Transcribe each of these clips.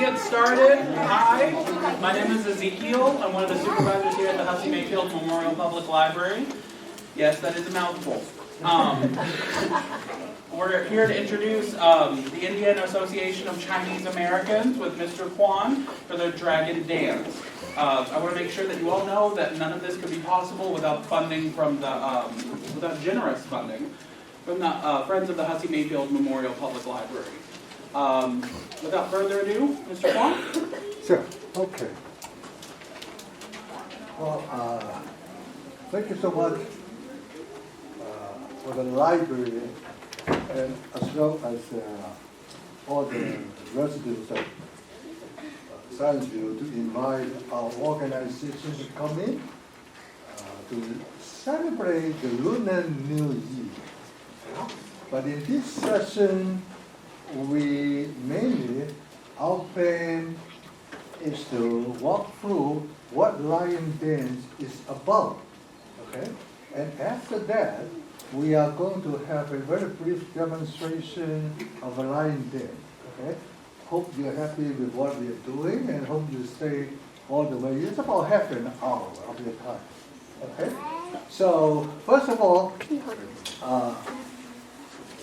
get started, hi, my name is Ezekiel. I'm one of the supervisors here at the Hussey-Mayfield Memorial Public Library. Yes, that is a mouthful. We're here to introduce the Indiana Association of Chinese Americans with Mr. Kwan for their Dragon Dance. I want to make sure that you all know that none of this could be possible without funding from the, without generous funding from the Friends of the Hussey-Mayfield Memorial Public Library. Without further ado, Mr. Quang? Sure. Okay. Well, thank you so much for the library and as well as all the residents of Zionsville to invite our organization to come in to celebrate the Lunar New Year. But in this session, our plan is to walk through what lion dance is about, okay? And after that, we are going to have a very brief demonstration of a lion dance, okay? Hope you're happy with what we are doing and hope you stay all the way. It's about half an hour of your time, okay? So, first of all,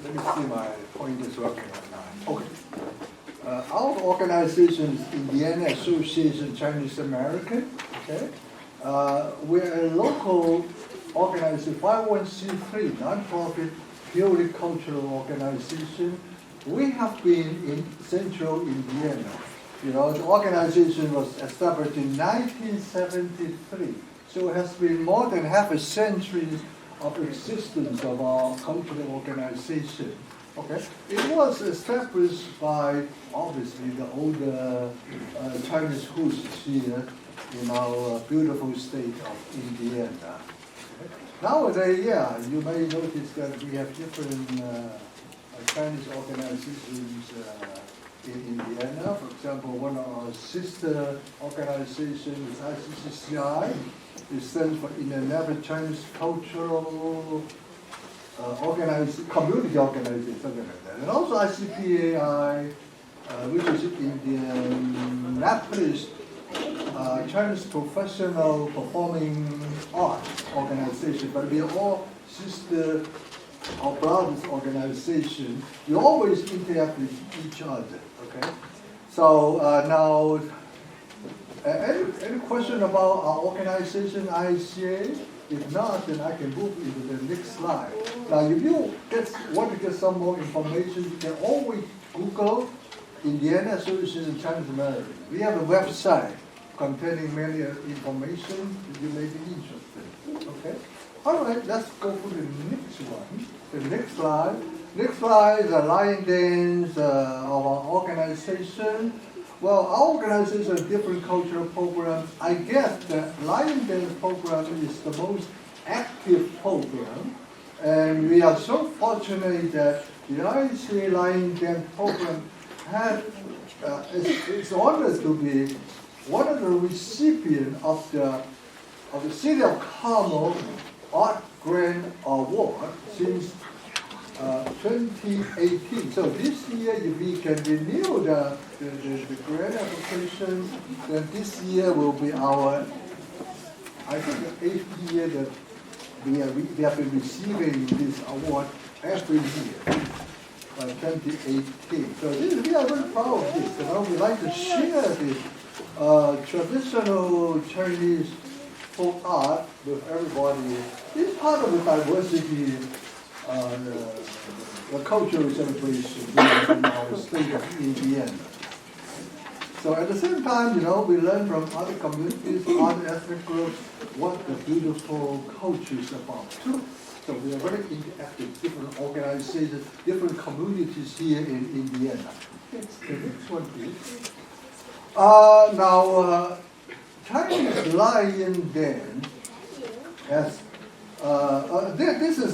let me see my pointers working right now. Okay. Our organization is Indiana Association Chinese American. Okay. We're a local organization, 501c3 nonprofit purely cultural organization. We have been in central Indiana. You know, the organization was established in 1973, so it has been more than half a century of existence of our cultural organization. Okay, it was established by obviously the older Chinese Hussies here in our beautiful state of Indiana. Okay. Nowadays, yeah, you may notice that we have different Chinese organizations in Indiana. For example, one of our sister organizations is ICCCI. It stands for Indianapolis Chinese Cultural Community Organization, something like that. And also ICPAI, which is Indianapolis Chinese Professional Performing Arts Organization. But we are all sister or brothers organization. We always interact with each other, okay? So now, any question about our organization, IACA? If not, then I can move into the next slide. Now, if you want to get some more information, you can always Google Indiana Association of Chinese Americans. We have a website containing many information that you may be interested. Okay? All right, let's go to the next one. The next slide. Next slide is a lion dance of our organization. Well, our organization has different cultural programs. I guess the lion dance program is the most active program. And we are so fortunate that the IACA Lion Dance program is honored to be one of the recipients of the City of Carmel Art Grant Award since 2018. So this year, if we can renew the grant application, then this year will be our, I think, the 8th year that we have been receiving this award every year, 2018. So we are very proud of this. You know, we like to share this traditional Chinese folk art with everybody. It's part of the diversity. The cultural celebration in our state of Indiana. So at the same time, you know, we learn from other communities, other ethnic groups, what the beautiful culture is about too. So we are very interactive, different organizations, different communities here in Indiana. The next one, please. Now, Chinese lion dance has. This is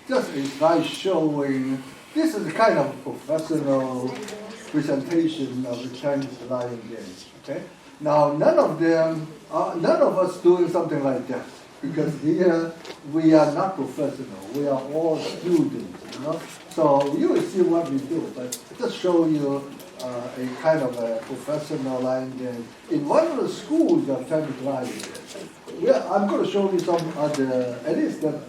just a slide showing. This is a kind of professional presentation of the Chinese lion dance. Okay. Now, none of us doing something like that because here we are not professional. We are all students. You know. So you will see what we do, but just show you a kind of a professional line dance in one of the schools of Chinese line dance. Well, I'm going to show you some other, at least the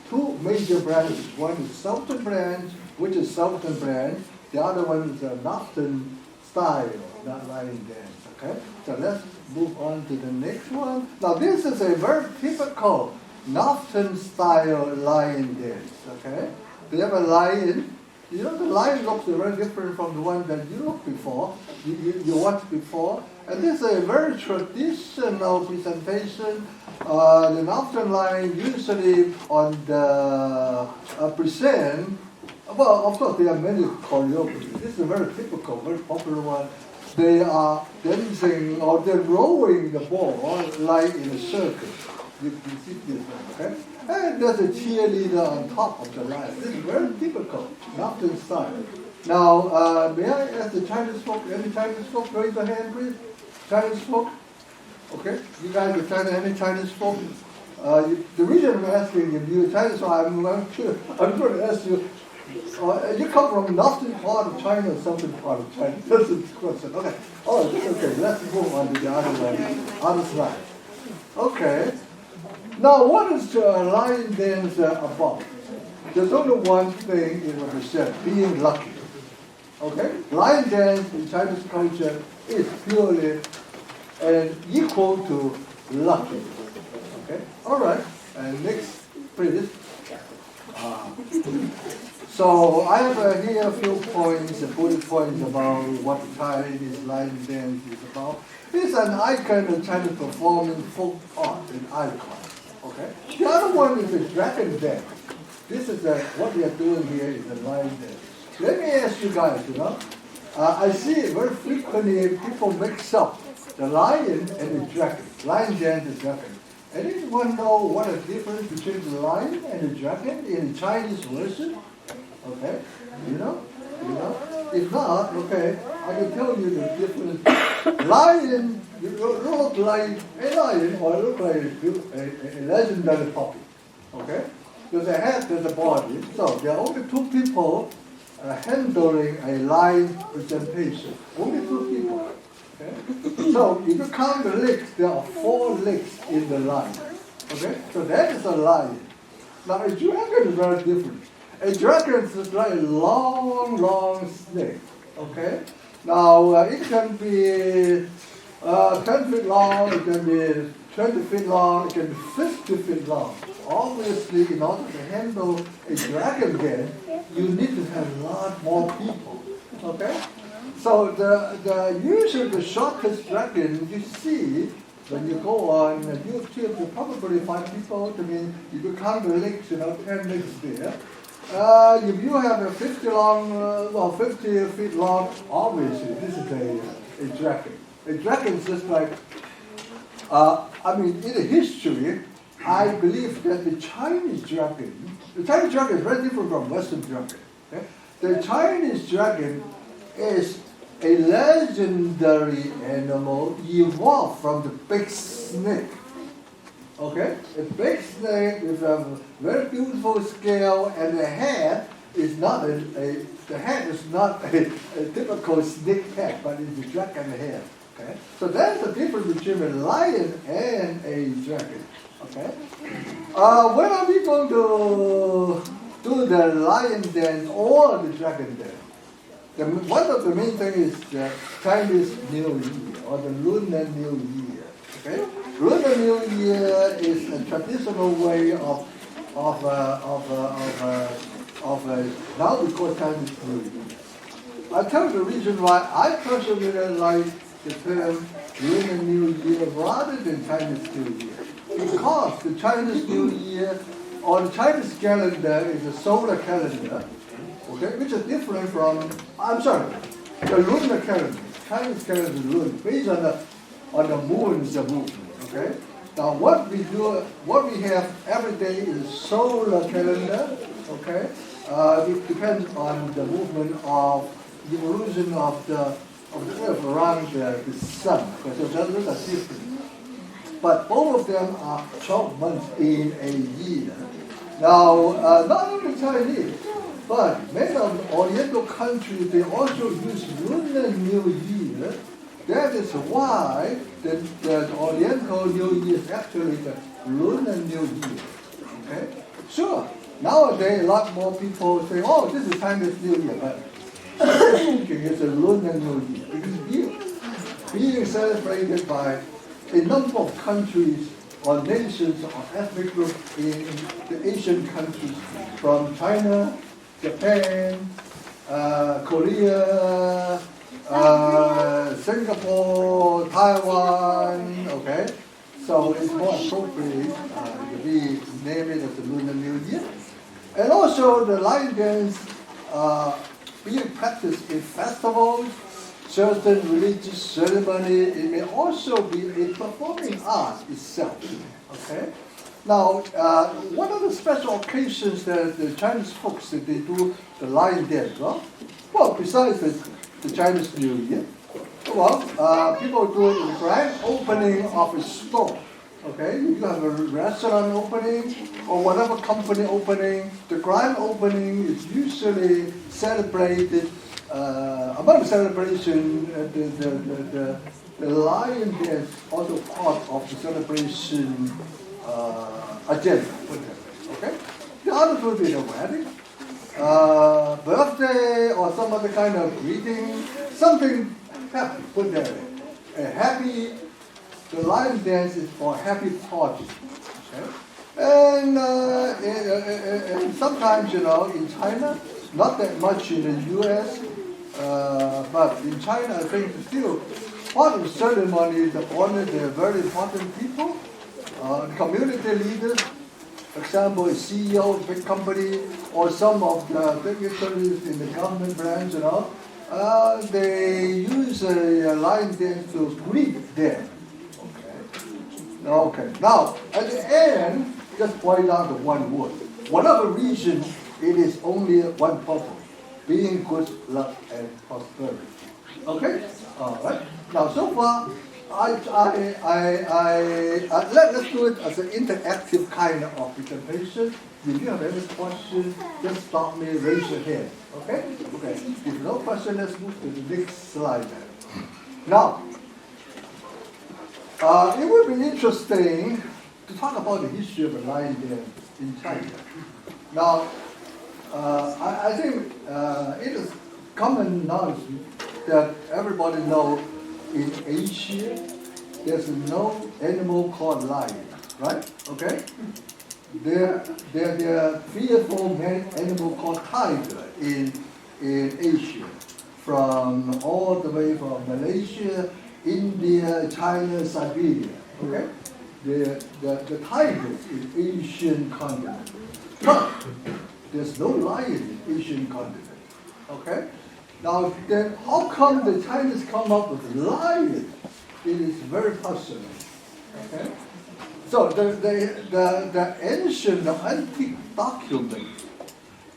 two major branches. One is Southern branch, which is Southern branch. The other one is a Northern style, not line dance, okay? So let's move on to the next one. Now this is a very typical Northern style lion dance, okay? They have a lion. You know, the lion looks very different from the one that you looked before, you watched before. And this is a very traditional presentation. The Northern lion usually on the present, well, of course, there are many choreographies. This is a very typical, very popular one. They are dancing or they're rolling the ball like in a circus. You see this one, okay? And there's a cheerleader on top of the line. This is very typical, Northern style. Now, may I ask the Chinese folk, any Chinese folk, raise your hand, please? Chinese folk? Okay, you guys are China, any Chinese folk? The reason I'm asking if you're Chinese, so I'm going to ask you, you come from northern part of China or southern part of China? That's the question. Okay. Oh, that's okay. Let's move on to the other slide. Okay. Now, what is lion dance about? There's only one thing it represents, being lucky. Okay? Lion dance in Chinese culture is purely and equal to lucky. Okay? All right. And next, please. So I have here a few points, bullet points about what Chinese lion dance is about. It's an icon of Chinese performing folk art, an icon. Okay. The other one is the dragon dance. This is what we are doing here is the lion dance. Let me ask you guys, I see very frequently people mix up the lion and the dragon. Lion dance and dragon. Anyone know what the difference between the lion and the dragon in the Chinese version? Okay, you know? If not, okay, I can tell you the difference. Lion, you look like a lion or look like a legendary puppy. Okay? There's a head, there's a body. So there are only two people handling a lion presentation. Only two people. Okay? So if you count the legs, there are 4 legs in the lion. Okay? So that is a lion. Now a dragon is very different. A dragon is like a long snake. Okay? Now it can be 10 feet long, it can be 20 feet long, it can be 50 feet long. Obviously, in order to handle a dragon dance, you need to have a lot more people. Okay? So usually the shortest dragon you see when you go on YouTube, you probably find people. I mean, if you count the legs, 10 legs there. If you have a 50 feet long, obviously this is a dragon. A dragon is just like, in the history, I believe that the Chinese dragon is very different from Western dragon. Okay? The Chinese dragon is a legendary animal evolved from the big snake. Okay? A big snake with a very beautiful scale, and the head is not a typical snake head, but it's a dragon head. Okay? So that's the difference between a lion and a dragon. Okay? When are we going to do the lion dance or the dragon dance? One of the main things is the Chinese New Year or the Lunar New Year. Okay? Lunar New Year is a traditional way of now we call Chinese New Year. I'll tell you the reason why I personally like the term Lunar New Year rather than Chinese New Year. Because the Chinese New Year or the Chinese calendar is a solar calendar, okay, which is different from, the lunar calendar. Chinese calendar is lunar, based on the moon's movement, okay? Now what we have every day is solar calendar, okay? It depends on the movement of the evolution of the Earth around the sun, because those are different. But both of them are 12 months in a year. Now, not only Chinese, But many of the Oriental countries, they also use Lunar New Year. That is why the Oriental New Year is actually the Lunar New Year. Okay? Sure, nowadays a lot more people say, oh, this is Chinese New Year, but thinking it's a Lunar New Year. Because being celebrated by a number of countries or nations or ethnic groups in the Asian countries, from China, Japan, Korea, Singapore, Taiwan, okay? So it's more appropriate to be named it as the Lunar New Year. And also the lion dance being practiced in festivals, certain religious ceremony, it may also be a performing art itself, okay? Now, what are the special occasions that the Chinese folks, that they do the lion dance? Well, besides the Chinese New Year, well, people do it in the grand opening of a store. Okay, you have a restaurant opening or whatever company opening. The grand opening is usually celebrated. Among the celebration, the lion dance also part of the celebration agenda. Okay, the others will be the wedding, birthday, or some other kind of greeting, something happy. Put there, a happy. The lion dance is for happy party. Okay? And sometimes, in China, not that much in the U.S., but in China, I think still part of the ceremony to honor the very important people, community leaders, for example, a CEO of a big company, or some of the dignitaries in the government branch, they use a lion dance to greet them. Okay. Now, at the end, just point out the one word. Whatever region, it is only one purpose: being good luck and prosperity. Okay. All right. Now, so far, let's do it as an interactive kind of presentation. If you have any questions, just stop me, raise your hand. Okay. Okay. If no question, let's move to the next slide. Now. It would be interesting to talk about the history of the lion dance in China. Now, I think it is common knowledge that everybody knows in Asia there's no animal called lion, right? Okay? There are fearful animal called tiger in Asia, from all the way from Malaysia, India, China, Siberia. Okay, the tigers in Asian continent, but there's no lion in Asian continent. Okay, now then how come the Chinese come up with lion? It is very puzzling. Okay, so the ancient, the antique document,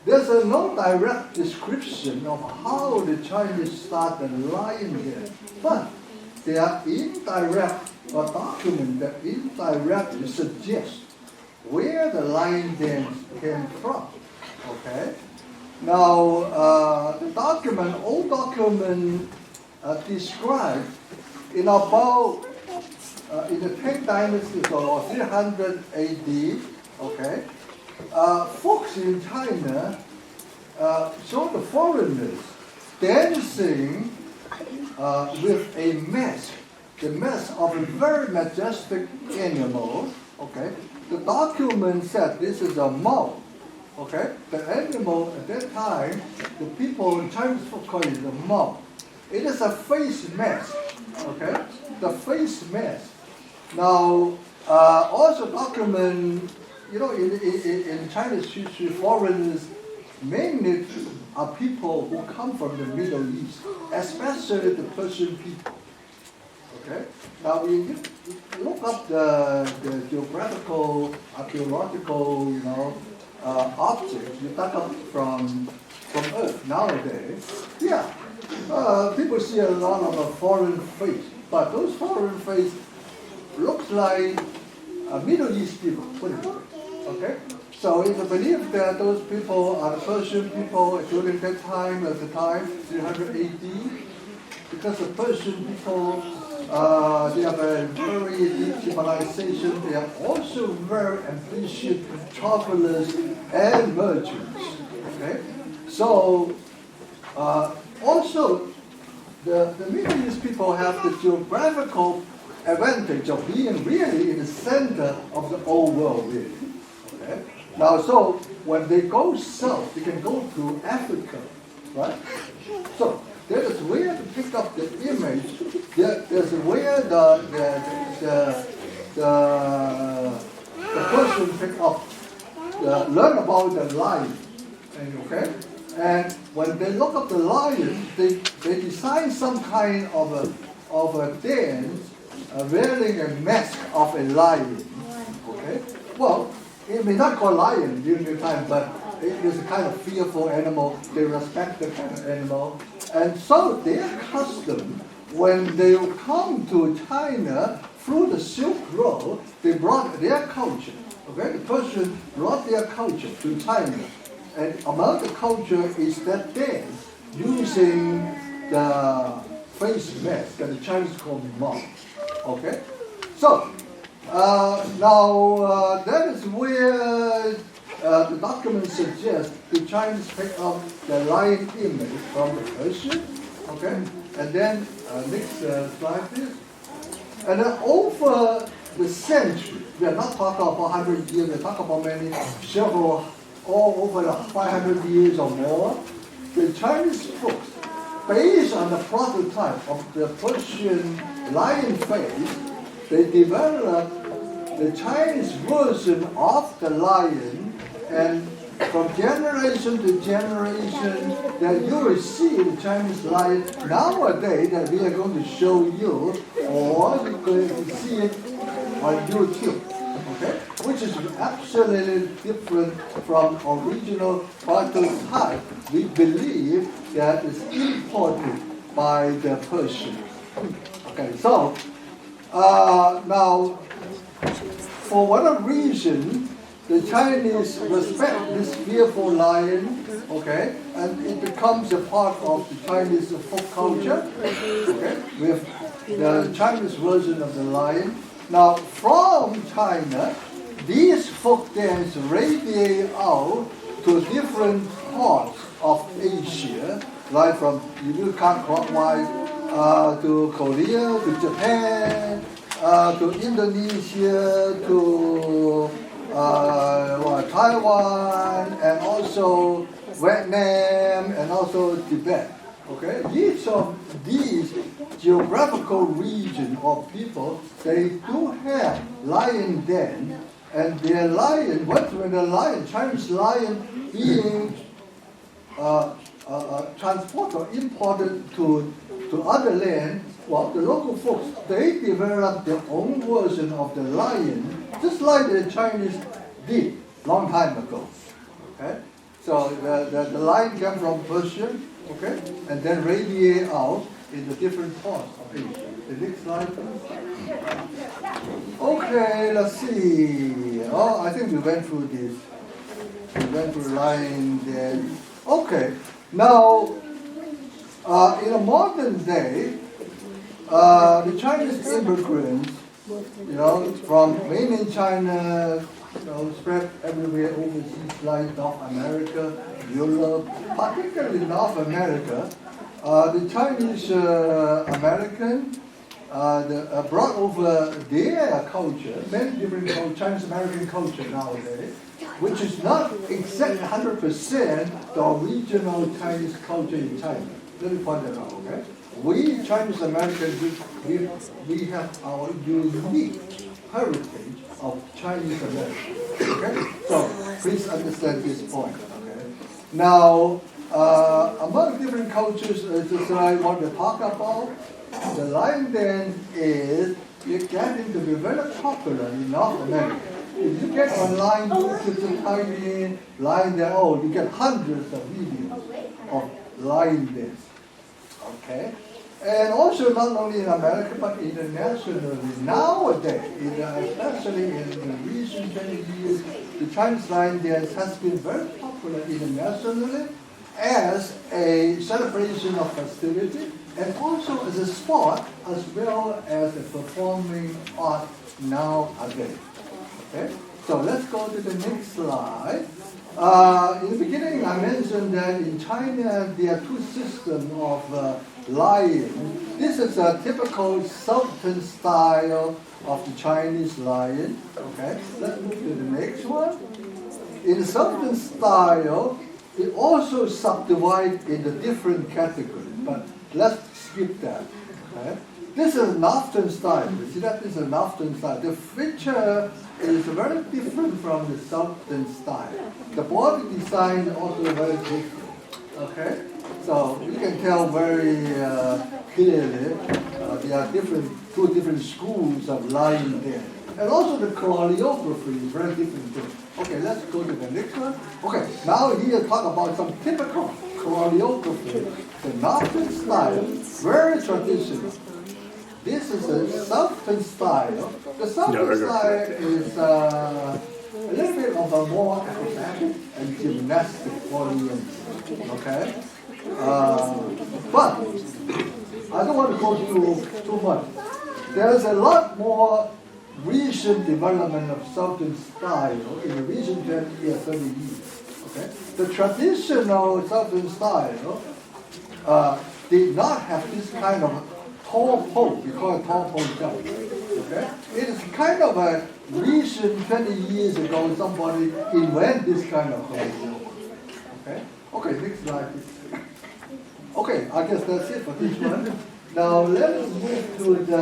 there's no direct description of how the Chinese started lion dance, but they are indirect or document that indirectly suggest where the lion dance came from. Okay. Now the document, old document, describe in about in the Tang Dynasty or 300 A.D. Okay, folks in China saw the foreigners dancing with a mask, the mask of a very majestic animal. Okay, the document said this is a Mao. Okay, the animal at that time, the people in Chinese folk call it a Mao. It is a face mask. Okay, the face mask. Now, also document, in Chinese history, foreigners mainly are people who come from the Middle East, especially the Persian people. Okay? Now, if you look up the geographical, archaeological, objects you dug up from Earth nowadays, people see a lot of a foreign face, but those foreign face looks like Middle East people. Okay? So it's believed that those people are the Persian people during that time, at the time, 300 AD, because the Persian people, they have a very deep civilization. They are also very ambitious travelers and merchants. Okay, so also the Middle East people have the geographical advantage of being really in the center of the old world, really. Okay? Now, so when they go south, they can go to Africa, right? So that is where to pick up the image. There's where the person pick up, learn about the lion, okay? And when they look up the lion, they design some kind of a dance wearing a mask of a lion. Okay? Well, it may not call lion during the time, but it is a kind of fearful animal. They respect the kind of animal. And so their custom, when they come to China through the Silk Road, they brought their culture. Okay? The Persian brought their culture to China. And among the culture is that dance using the face mask that the Chinese call Meng. Okay? So, now that is where the document suggests the Chinese pick up the lion image from the Persian. Okay? And then, next slide please. And then over the century, we are not talking about 100 years, we are talking about several, all over the 500 years or more, the Chinese folks, based on the prototype of the Persian lion face, they developed the Chinese version of the lion, and from generation to generation that you will see the Chinese lion nowadays that we are going to show you, or you're going to see it on YouTube. Okay? Which is absolutely different from original prototype. We believe that is imported by the Persians. Okay, so now, for whatever reason, the Chinese respect this fearful lion, okay, and it becomes a part of the Chinese folk culture, okay, with the Chinese version of the lion. Now, from China, these folk dance radiate out to different parts of Asia, like from, you do count clockwise, to Korea, to Japan, to Indonesia, to Taiwan, and also Vietnam, and also Tibet. Okay, each of these geographical region or people, they do have lion den, and their lion, when the lion, Chinese lion, being transported or imported to other land, well, the local folks, they developed their own version of the lion, just like the Chinese did long time ago. Okay, so the lion came from Persia. Okay, and then radiate out in the different parts of Asia. The next slide, please. Okay, let's see. Oh, I think we went through this. We went through line there. Okay, now in a modern day, the Chinese immigrants, from mainland China, spread everywhere overseas, like North America, Europe, particularly North America. The Chinese American brought over their culture, many different Chinese American culture nowadays, which is not exactly 100% the original Chinese culture in China. Let me point that out, okay? We Chinese Americans, we have our unique heritage of Chinese Americans. Okay? So please understand this point. Okay? Now, among different cultures, just like what we talk about, the lion dance is getting to be very popular in North America. If you get online, you type in lion dance, you get hundreds of videos of lion dance. Okay? And also not only in America, but internationally. Nowadays, especially in the recent 20 years, the Chinese line dance has been very popular internationally as a celebration of festivity and also as a sport as well as a performing art nowadays. Okay? So let's go to the next slide. In the beginning, I mentioned that in China there are two systems of lion. This is a typical Southern style of the Chinese lion. Okay, let's move to the next one. In the Southern style, it also subdivides into different categories, but let's skip that. Okay? This is Northern style. You see that this is Northern style. The feature is very different from the Southern style. The body design is also very different. Okay, so you can tell very clearly there are two different schools of lion there, and also the choreography is very different too. Okay, let's go to the next one. Okay, now here talk about some typical choreography. The Northern style, very traditional. This is a Southern style. The Southern style is a little bit of a more acrobatic and gymnastic oriented. Okay? But I don't want to go through too much. There's a lot more recent development of Southern style in the recent 20 years, 30 years. Okay? The traditional Southern style did not have this kind of tall pole, we call it tall pole jump. Okay? It is kind of a recent 20 years ago somebody invented this kind of pole. Okay? Okay, next slide please. Okay, I guess that's it for this one. Now let's move to the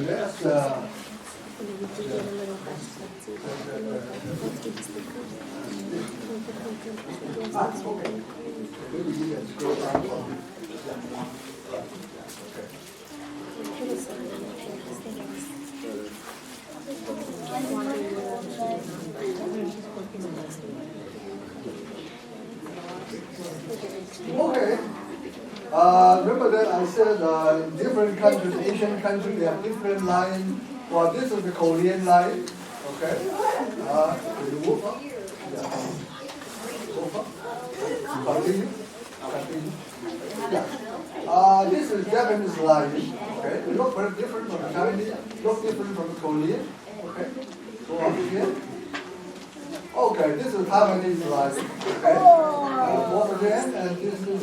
next okay. Maybe you can scroll down from okay. Remember that I said in different countries, Asian countries, they have different lines. Well, this is the Korean line. Okay. Can you move up? Yeah. Move up. Continue. Continue. Yeah. This is Japanese line. Okay. It looks very different from the Chinese. Look different from the Korean. Okay. Go up again. Okay, this is Taiwanese line. Okay. Once again, and this is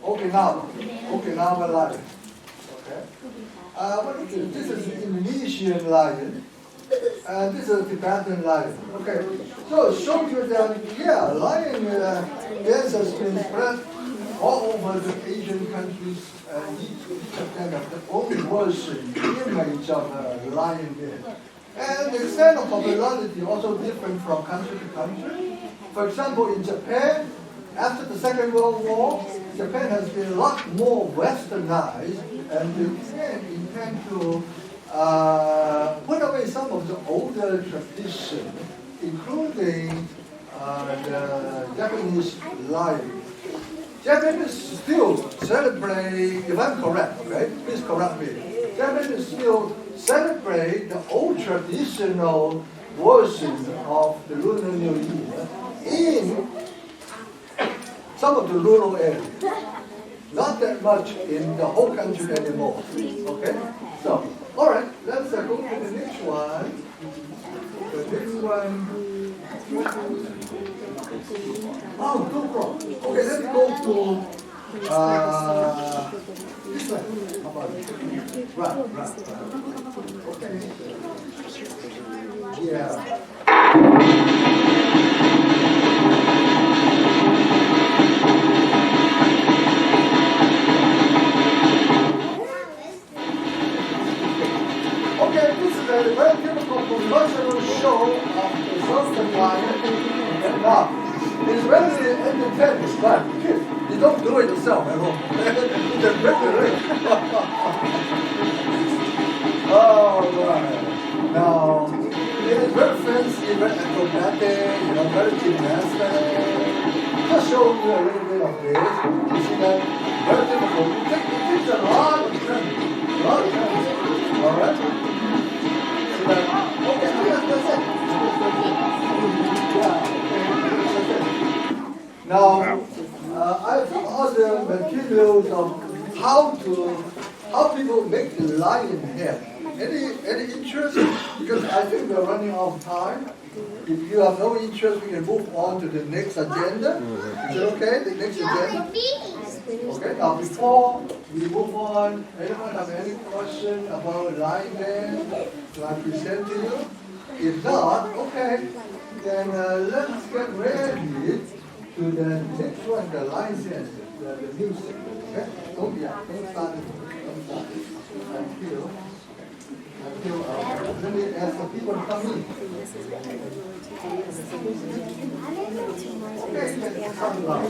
Okinawa line. Okay. What is this? This is Indonesian lion. And this is Tibetan lion. Okay. So show you that lion dance has been spread all over the Asian countries, and each of them have their own version, image of a lion dance. And the extent of popularity also different from country to country. For example, in Japan, after the Second World War, Japan has been a lot more westernized, and they intend to put away some of the older tradition, including the Japanese lion. Japanese still celebrate, if I'm correct, okay, please correct me. Japanese still celebrate the old traditional version of the Lunar New Year in some of the rural areas. Not that much in the whole country anymore. Okay? So, all right, let's go to the next one. The next one. Oh, no problem. Okay, let's go to this one. How about it? Right. Okay. Yeah. Okay, this is a very typical promotional show of the Southern lion in Vietnam. It's very entertaining, but you don't do it yourself at home. You can break the ring. All right. Now, it is very fancy, very acrobatic, very gymnastic. Just show you a little bit of this. You see that? Very difficult. It takes a lot of training. A lot of training. All right? See that? Okay, that's it. Yeah, okay. Now, I have some other materials of how people make the lion head. Any interest? Because I think we're running out of time. If you have no interest, we can move on to the next agenda. Is it okay? The next agenda? Okay, now before we move on, anyone have any question about lion dance? Shall I present to you? If not, okay, then let's get ready to the next one, the lion dance, the music. Okay? Don't start it. Don't start it. Let me ask the people to come in. Okay, come along.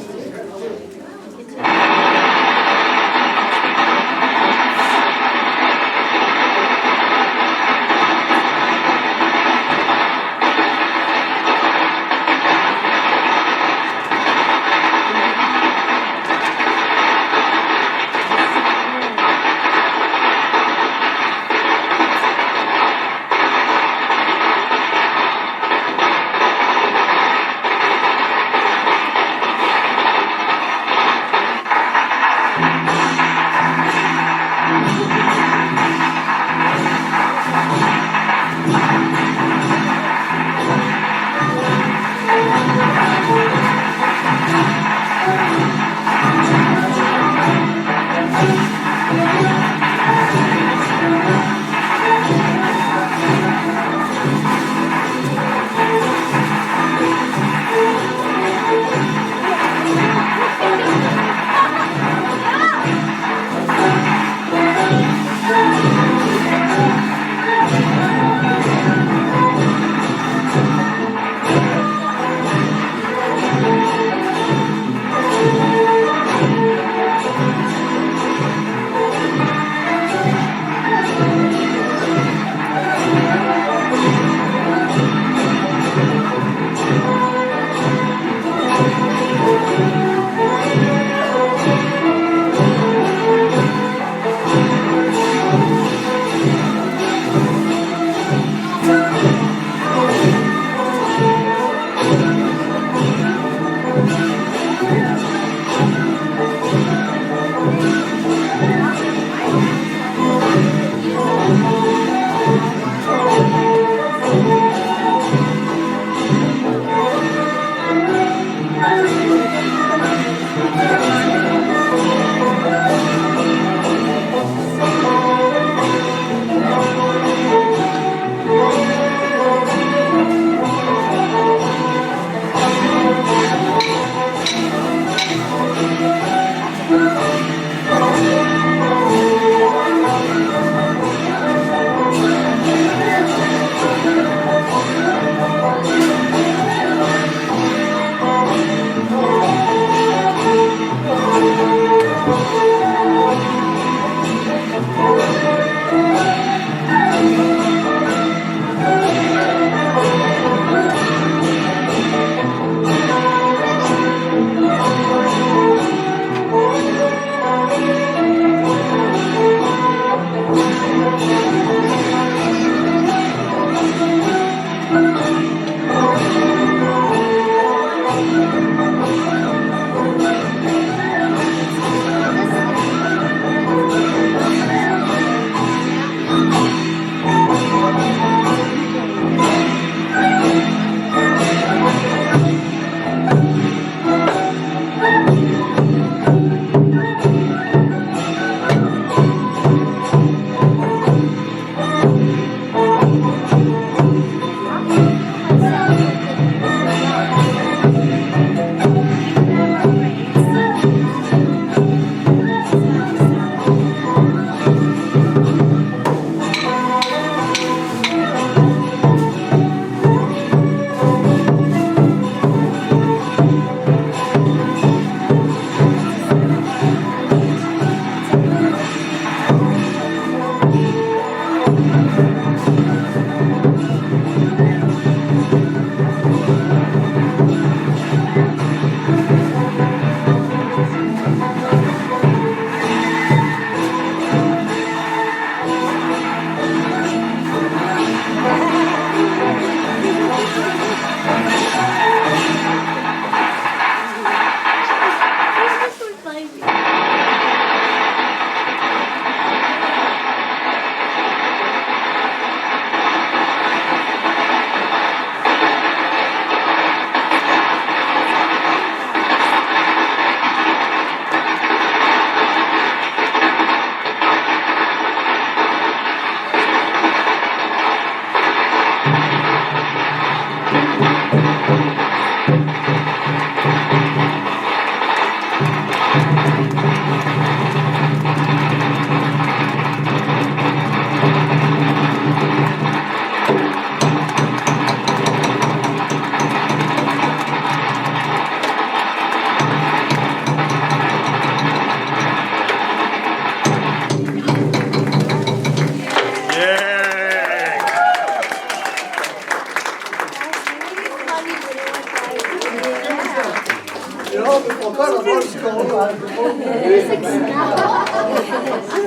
probably forgot about school.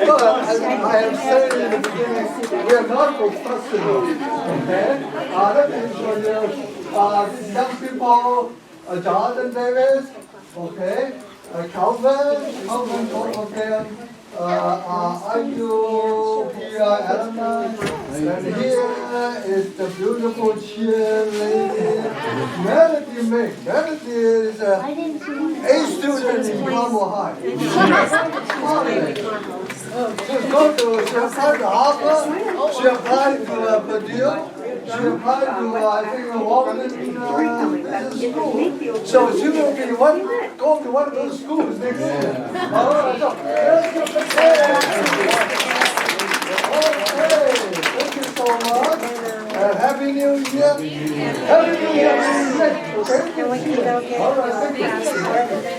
But as I have said in the beginning, we are not professionals. Okay? Let me introduce young people, Jonathan Davis, okay? Kelvin, okay? Alumni, and here is the beautiful cheerleader, Melody Meng. Melody is a student in Carmel High. She's going to, she applied to Harvard, she applied to Purdue, she applied to, I think, Washington Business School. So she will be going to one of those schools next year. All right, so let's give the Okay, thank you so much. And Happy New Year. Happy New Year. Okay? All right, thank you.